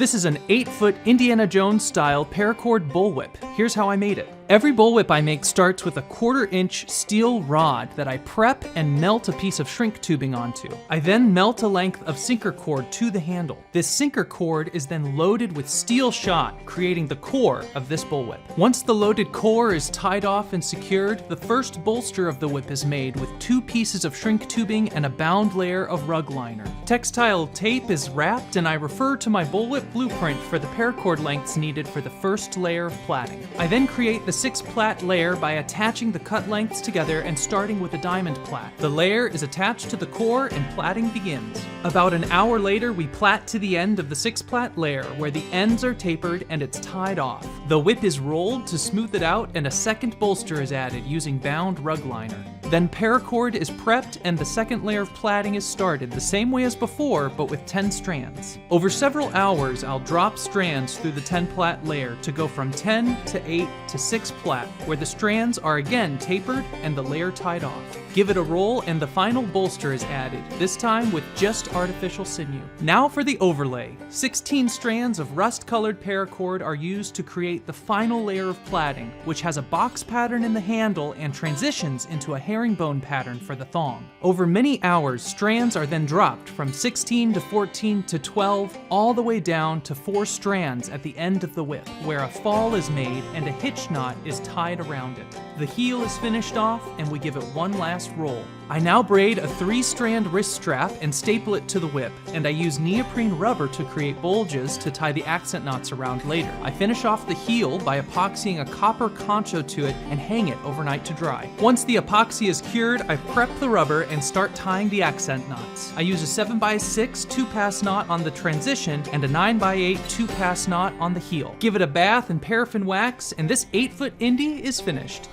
This is an 8-foot Indiana Jones style paracord bullwhip. Here's how I made it. Every bullwhip I make starts with a 1/4-inch steel rod that I prep and melt a piece of shrink tubing onto. I then melt a length of sinker cord to the handle. This sinker cord is then loaded with steel shot, creating the core of this bullwhip. Once the loaded core is tied off and secured, the first bolster of the whip is made with 2 pieces of shrink tubing and a bound layer of rug liner. Textile tape is wrapped, and I refer to my bullwhip blueprint for the paracord lengths needed for the first layer of plaiting. I then create the 6-plait layer by attaching the cut lengths together and starting with a diamond plait. The layer is attached to the core and plaiting begins. About an hour later, we plait to the end of the 6-plait layer where the ends are tapered and it's tied off. The whip is rolled to smooth it out and a second bolster is added using bound rug liner. Then paracord is prepped and the second layer of plaiting is started the same way as before, but with 10 strands. Over several hours, I'll drop strands through the 10-plait layer to go from 10 to 8 to 6 plait, where the strands are again tapered and the layer tied off. Give it a roll and the final bolster is added, this time with just artificial sinew. Now for the overlay. 16 strands of rust-colored paracord are used to create the final layer of plaiting, which has a box pattern in the handle and transitions into a herringbone pattern for the thong. Over many hours, strands are then dropped from 16 to 14 to 12, all the way down to 4 strands at the end of the whip, where a fall is made and a hitch knot is tied around it. The heel is finished off and we give it one last roll. I now braid a 3-strand wrist strap and staple it to the whip, and I use neoprene rubber to create bulges to tie the accent knots around later. I finish off the heel by epoxying a copper concho to it and hang it overnight to dry. Once the epoxy is cured, I prep the rubber and start tying the accent knots. I use a 7x6 2-pass knot on the transition and a 9x8 2-pass knot on the heel. Give it a bath and paraffin wax, and this 8-foot Indy is finished.